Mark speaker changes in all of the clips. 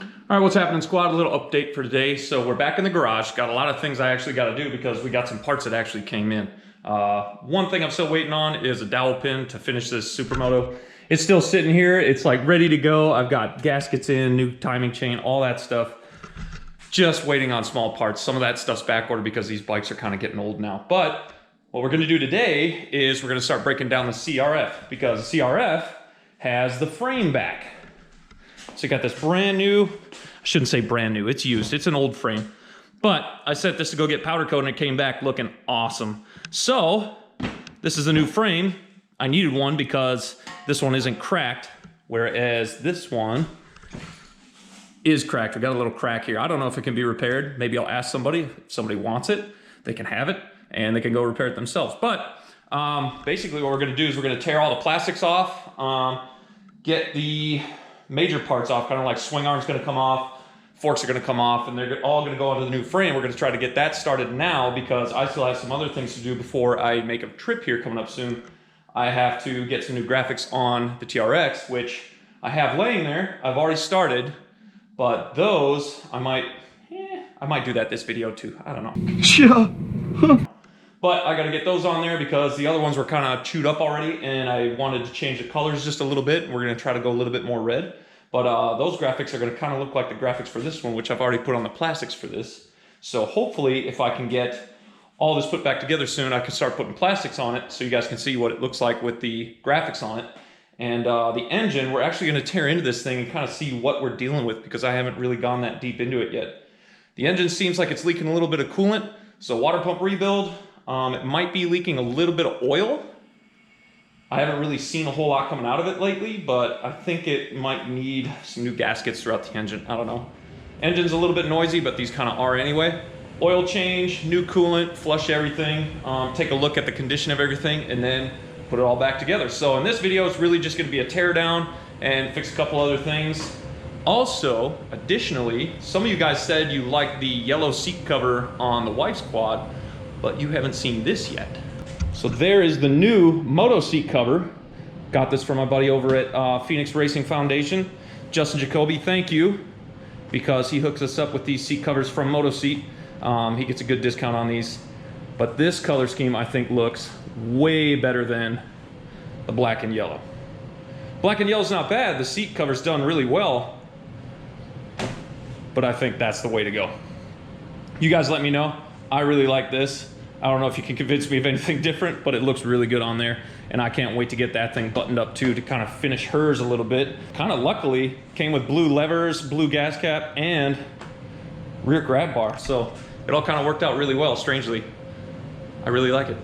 Speaker 1: All right, what's happening, squad? A little update for today. So we're back in the garage. Got a lot of things I actually got to do because we got some parts that actually came in. One thing I'm still waiting on is a dowel pin to finish this Supermoto. It's still sitting here. It's like ready to go. I've got gaskets in, new timing chain, all that stuff. Just waiting on small parts. Some of that stuff's backordered because these bikes are kind of getting old now. But what we're going to do today is we're going to start breaking down the CRF because the CRF has the frame back. So you got this brand new, I shouldn't say brand new, it's used, it's an old frame. But I set this to go get powder coat and it came back looking awesome. So this is a new frame. I needed one because this one isn't cracked, whereas this one is cracked. We got a little crack here. I don't know if it can be repaired. Maybe I'll ask somebody. If somebody wants it, they can have it and they can go repair it themselves. But basically what we're gonna do is we're gonna tear all the plastics off, get the major parts off, kind of like swing arm's gonna come off, forks are gonna come off, and they're all gonna go onto the new frame. We're gonna try to get that started now because I still have some other things to do before I make a trip here coming up soon. I have to get some new graphics on the TRX, which I have laying there. I've already started, but those, I might do that this video too. I don't know.
Speaker 2: Sure.
Speaker 1: But I gotta get those on there because the other ones were kind of chewed up already and I wanted to change the colors just a little bit. We're gonna try to go a little bit more red. But those graphics are gonna kind of look like the graphics for this one, which I've already put on the plastics for this. So hopefully if I can get all this put back together soon, I can start putting plastics on it so you guys can see what it looks like with the graphics on it. And the engine, we're actually gonna tear into this thing and kind of see what we're dealing with because I haven't really gone that deep into it yet. The engine seems like it's leaking a little bit of coolant, so water pump rebuild. It might be leaking a little bit of oil. I haven't really seen a whole lot coming out of it lately, but I think it might need some new gaskets throughout the engine. I don't know. Engine's a little bit noisy, but these kind of are anyway. Oil change, new coolant, flush everything, take a look at the condition of everything, and then put it all back together. So in this video, it's really just gonna be a tear down and fix a couple other things. Also, additionally, some of you guys said you liked the yellow seat cover on the wife's quad, but you haven't seen this yet. So there is the new Moto seat cover. Got this from my buddy over at Phoenix Racing Foundation. Justin Jacoby, thank you, because he hooks us up with these seat covers from Moto Seat. He gets a good discount on these. But this color scheme I think looks way better than the black and yellow. Black and yellow's not bad, the seat cover's done really well, but I think that's the way to go. You guys let me know. I really like this. I don't know if you can convince me of anything different, but it looks really good on there. And I can't wait to get that thing buttoned up too to kind of finish hers a little bit. Kind of luckily came with blue levers, blue gas cap, and rear grab bar. So it all kind of worked out really well, strangely. I really like it.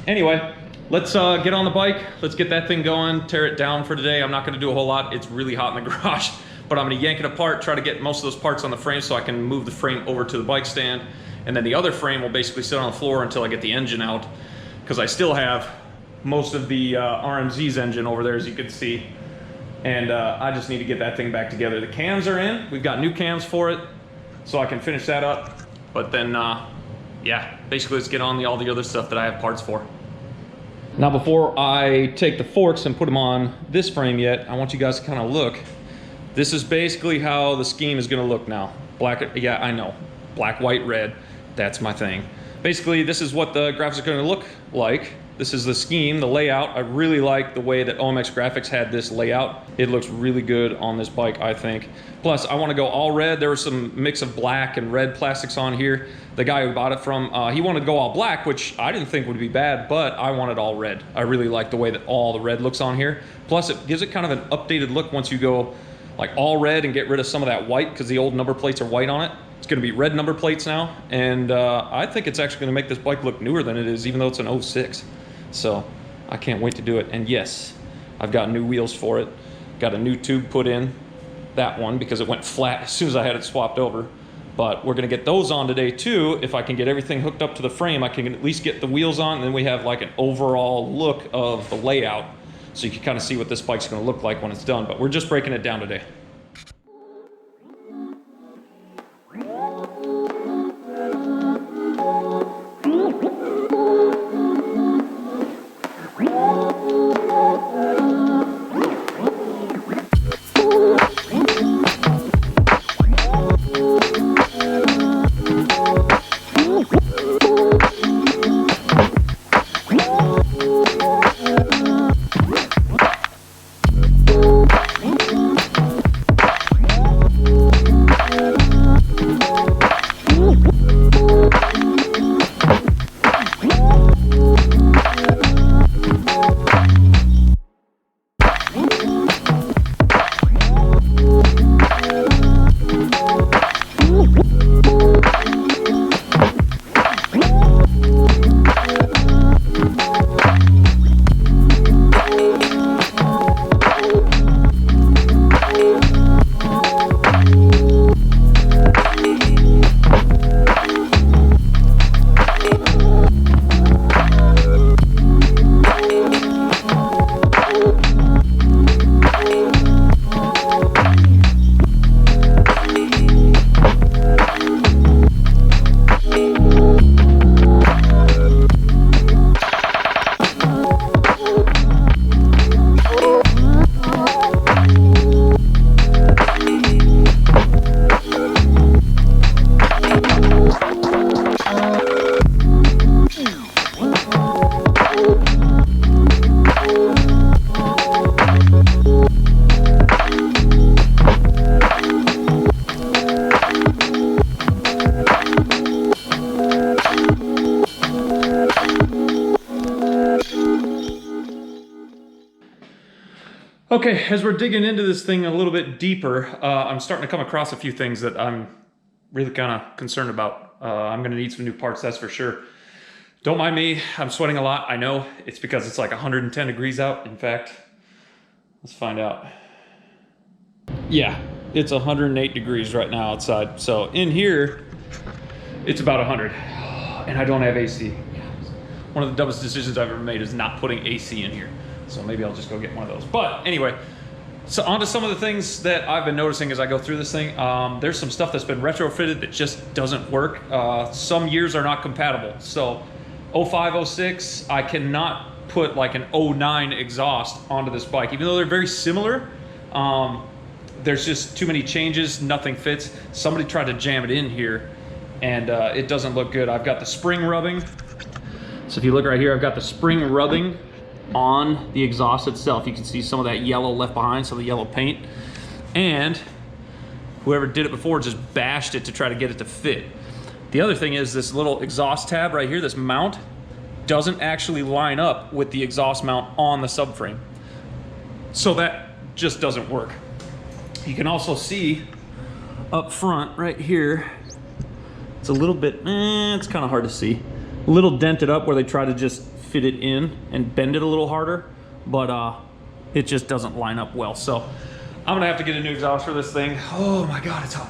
Speaker 1: Anyway, let's get on the bike. Let's get that thing going, tear it down for today. I'm not gonna do a whole lot. It's really hot in the garage, but I'm gonna yank it apart, try to get most of those parts on the frame so I can move the frame over to the bike stand. And then the other frame will basically sit on the floor until I get the engine out, because I still have most of the RMZ's engine over there, as you can see. And I just need to get that thing back together. The cams are in. We've got new cams for it, so I can finish that up. But then, yeah, basically let's get on all the other stuff that I have parts for. Now before I take the forks and put them on this frame yet, I want you guys to kind of look. This is basically how the scheme is gonna look now. Black, yeah, I know. Black, white, red. That's my thing. Basically, this is what the graphics are going to look like. This is the scheme, the layout. I really like the way that OMX Graphics had this layout. It looks really good on this bike, I think. Plus, I want to go all red. There was some mix of black and red plastics on here. The guy who bought it from, he wanted to go all black, which I didn't think would be bad, but I wanted all red. I really like the way that all the red looks on here. Plus, it gives it kind of an updated look once you go like all red and get rid of some of that white, because the old number plates are white on it. It's gonna be red number plates now, and I think it's actually gonna make this bike look newer than it is, even though it's an 06. So I can't wait to do it. And yes, I've got new wheels for it. Got a new tube put in, that one, because it went flat as soon as I had it swapped over. But we're gonna get those on today too. If I can get everything hooked up to the frame, I can at least get the wheels on, and then we have like an overall look of the layout, so you can kind of see what this bike's gonna look like when it's done. But we're just breaking it down today. Okay, as we're digging into this thing a little bit deeper, I'm starting to come across a few things that I'm really kind of concerned about. I'm gonna need some new parts, that's for sure. Don't mind me, I'm sweating a lot. I know it's because it's like 110 degrees out. In fact, let's find out. Yeah, it's 108 degrees right now outside. So in here, it's about 100, and I don't have AC. One of the dumbest decisions I've ever made is not putting AC in here. So maybe I'll just go get one of those. But anyway, so on to some of the things that I've been noticing as I go through this thing. There's some stuff that's been retrofitted that just doesn't work. Some years are not compatible. So 05, 06, I cannot put like an 09 exhaust onto this bike. Even though they're very similar, there's just too many changes, nothing fits. Somebody tried to jam it in here and it doesn't look good. I've got the spring rubbing. So if you look right here, I've got the spring rubbing on the exhaust itself. You can see some of that yellow left behind, some of the yellow paint. And whoever did it before just bashed it to try to get it to fit. The other thing is this little exhaust tab right here, this mount, doesn't actually line up with the exhaust mount on the subframe. So that just doesn't work. You can also see up front right here, it's a little bit, it's kind of hard to see. A little dented up where they try to just fit it in and bend it a little harder, but it just doesn't line up well. So I'm gonna have to get a new exhaust for this thing. Oh my God, it's hot.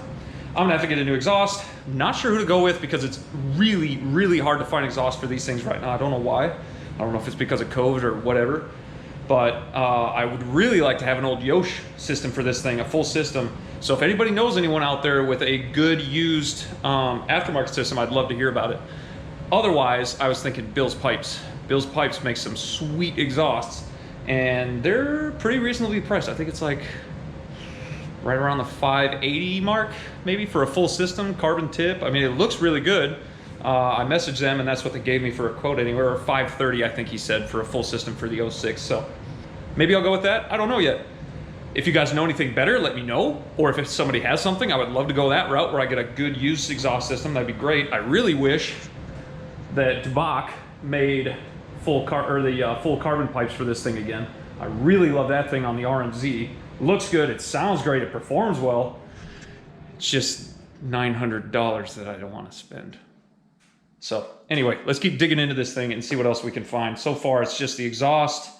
Speaker 1: I'm gonna have to get a new exhaust. Not sure who to go with because it's really, really hard to find exhaust for these things right now. I don't know why. I don't know if it's because of COVID or whatever, but I would really like to have an old Yosh system for this thing, a full system. So if anybody knows anyone out there with a good used aftermarket system, I'd love to hear about it. Otherwise, I was thinking Bill's Pipes. Bill's Pipes makes some sweet exhausts and they're pretty reasonably priced. I think it's like right around the 580 mark, maybe for a full system, carbon tip. I mean, it looks really good. I messaged them and that's what they gave me for a quote anywhere, or 530, I think he said, for a full system for the 06. So maybe I'll go with that. I don't know yet. If you guys know anything better, let me know. Or if somebody has something, I would love to go that route where I get a good used exhaust system. That'd be great. I really wish that Dubach made full carbon pipes for this thing again. I really love that thing on the RMZ. Looks good, it sounds great, it performs well. It's just $900 that I don't want to spend. So anyway, let's keep digging into this thing and see what else we can find. So far, it's just the exhaust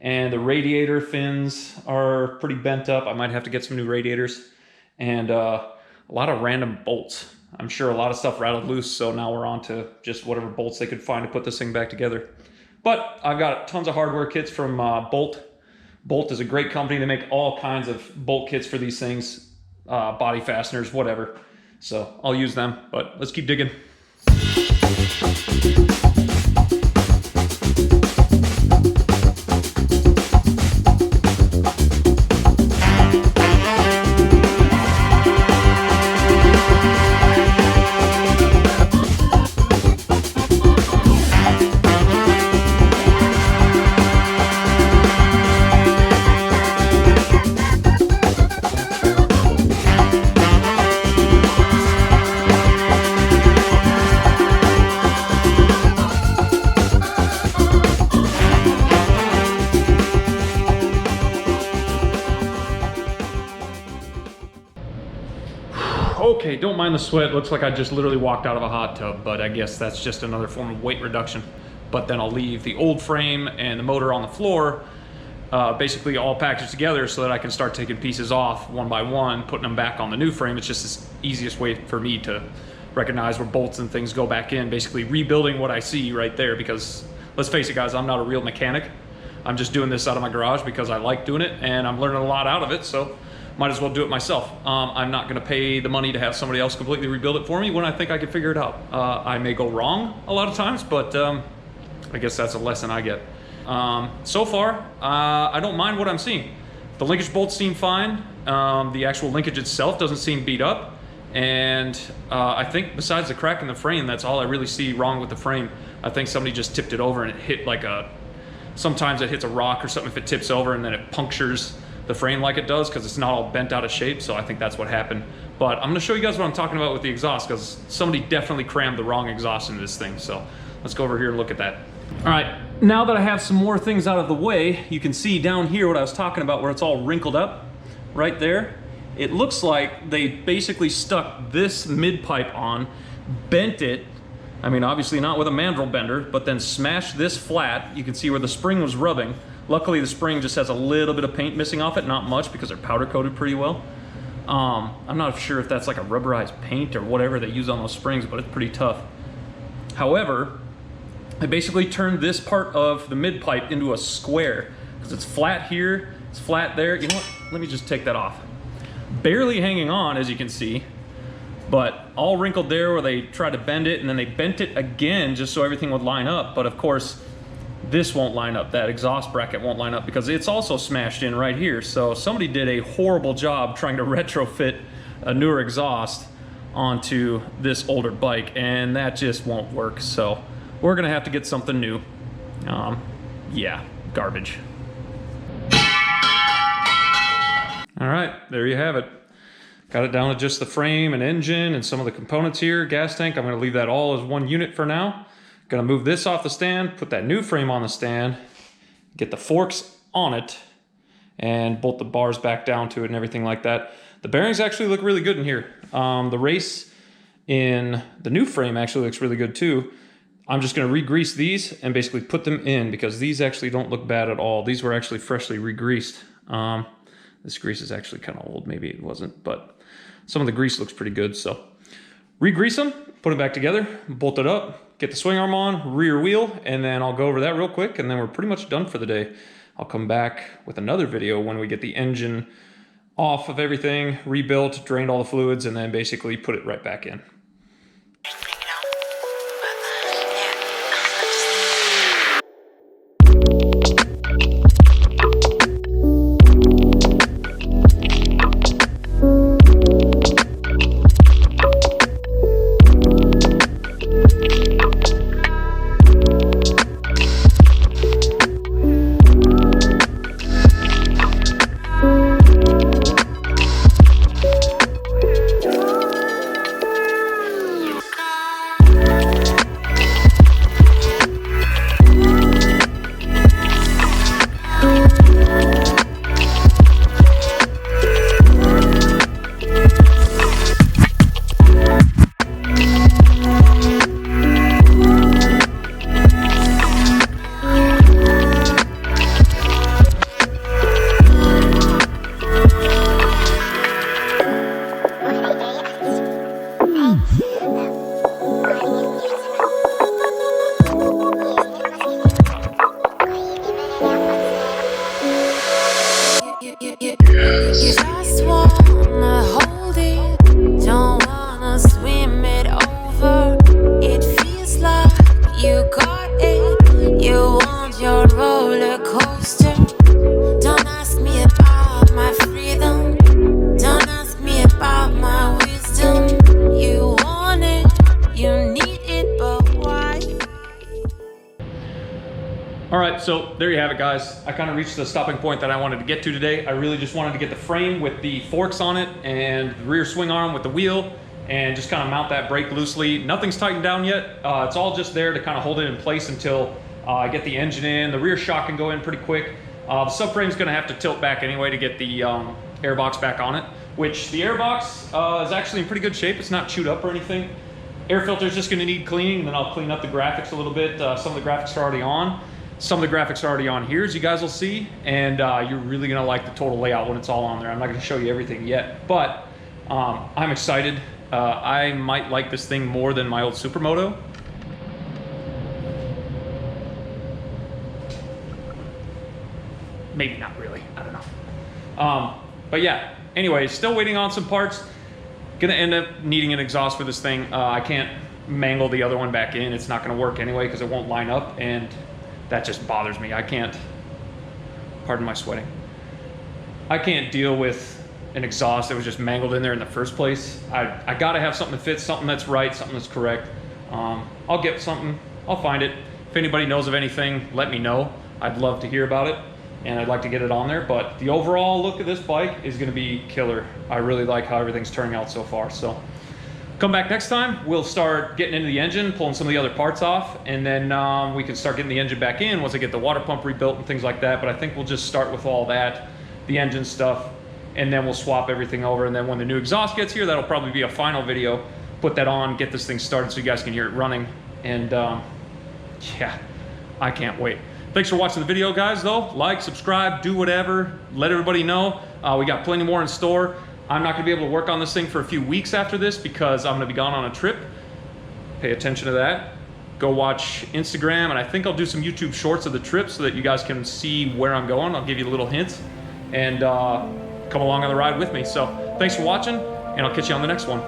Speaker 1: and the radiator fins are pretty bent up. I might have to get some new radiators and a lot of random bolts. I'm sure a lot of stuff rattled loose, so now we're on to just whatever bolts they could find to put this thing back together. But I've got tons of hardware kits from Bolt. Bolt is a great company. They make all kinds of bolt kits for these things, body fasteners, whatever. So I'll use them, but let's keep digging. Okay, don't mind the sweat. Looks like I just literally walked out of a hot tub, but I guess that's just another form of weight reduction. But then I'll leave the old frame and the motor on the floor, basically all packaged together so that I can start taking pieces off one by one, putting them back on the new frame. It's just the easiest way for me to recognize where bolts and things go back in, basically rebuilding what I see right there, because let's face it, guys, I'm not a real mechanic. I'm just doing this out of my garage because I like doing it and I'm learning a lot out of it, so might as well do it myself. I'm not gonna pay the money to have somebody else completely rebuild it for me when I think I can figure it out. I may go wrong a lot of times, but I guess that's a lesson I get. So far, I don't mind what I'm seeing. The linkage bolts seem fine. The actual linkage itself doesn't seem beat up. And I think besides the crack in the frame, that's all I really see wrong with the frame. I think somebody just tipped it over and it hit like sometimes it hits a rock or something if it tips over and then it punctures the frame like it does because it's not all bent out of shape. So I think that's what happened. But I'm gonna show you guys what I'm talking about with the exhaust because somebody definitely crammed the wrong exhaust into this thing. So let's go over here and look at that. All right, Now that I have some more things out of the way, you can see down here what I was talking about where it's all wrinkled up, right there. It looks like they basically stuck this mid pipe on, bent it, I mean obviously not with a mandrel bender, but then smashed this flat. You can see where the spring was rubbing. Luckily the spring just has a little bit of paint missing off it, not much because they're powder coated pretty well. I'm not sure if that's like a rubberized paint or whatever they use on those springs, but it's pretty tough. However, I basically turned this part of the mid pipe into a square because it's flat here, it's flat there. You know what? Let me just take that off. Barely hanging on, as you can see, but all wrinkled there where they tried to bend it, and then they bent it again just so everything would line up. But of course, this won't line up. That exhaust bracket won't line up because it's also smashed in right here. So somebody did a horrible job trying to retrofit a newer exhaust onto this older bike, and that just won't work. So we're gonna have to get something new. Yeah, garbage. All right, there you have it. Got it down to just the frame and engine and some of the components here. Gas tank, I'm gonna leave that all as one unit for now. Gonna move this off the stand, put that new frame on the stand, get the forks on it, and bolt the bars back down to it and everything like that. The bearings actually look really good in here. The race in the new frame actually looks really good too. I'm just gonna re-grease these and basically put them in because these actually don't look bad at all. These were actually freshly re-greased. This grease is actually kind of old, maybe it wasn't, but some of the grease looks pretty good. So re-grease them, put them back together, bolt it up, get the swing arm on, rear wheel, and then I'll go over that real quick, and then we're pretty much done for the day. I'll come back with another video when we get the engine off of everything, rebuilt, drained all the fluids, and then basically put it right back in. So there you have it, guys. I kind of reached the stopping point that I wanted to get to today. I really just wanted to get the frame with the forks on it and the rear swing arm with the wheel and just kind of mount that brake loosely. Nothing's tightened down yet. It's all just there to kind of hold it in place until I get the engine in. The rear shock can go in pretty quick. The subframe's gonna have to tilt back anyway to get the airbox back on it, which the airbox is actually in pretty good shape. It's not chewed up or anything. Air filter's just gonna need cleaning, and then I'll clean up the graphics a little bit. Some of the graphics are already on. Some of the graphics are already on here, as you guys will see, and you're really gonna like the total layout when it's all on there. I'm not gonna show you everything yet, but I'm excited. I might like this thing more than my old Supermoto. Maybe not really, I don't know. But yeah, anyway, still waiting on some parts. Gonna end up needing an exhaust for this thing. I can't mangle the other one back in. It's not gonna work anyway because it won't line up, and that just bothers me. I can't, pardon my sweating. I can't deal with an exhaust that was just mangled in there in the first place. I gotta have something that fits, something that's right, something that's correct. I'll get something, I'll find it. If anybody knows of anything, let me know. I'd love to hear about it, and I'd like to get it on there, but the overall look of this bike is gonna be killer. I really like how everything's turning out so far. So Come back next time, we'll start getting into the engine, pulling some of the other parts off, and then we can start getting the engine back in once I get the water pump rebuilt and things like that. But I think we'll just start with all that, the engine stuff, and then we'll swap everything over. And then when the new exhaust gets here, that'll probably be a final video. Put that on, get this thing started so you guys can hear it running. And yeah, I can't wait. Thanks for watching the video, guys, though. Like, subscribe, do whatever, let everybody know. We got plenty more in store. I'm not gonna be able to work on this thing for a few weeks after this because I'm gonna be gone on a trip. Pay attention to that. Go watch Instagram, and I think I'll do some YouTube shorts of the trip so that you guys can see where I'm going. I'll give you a little hint, and come along on the ride with me. So thanks for watching, and I'll catch you on the next one.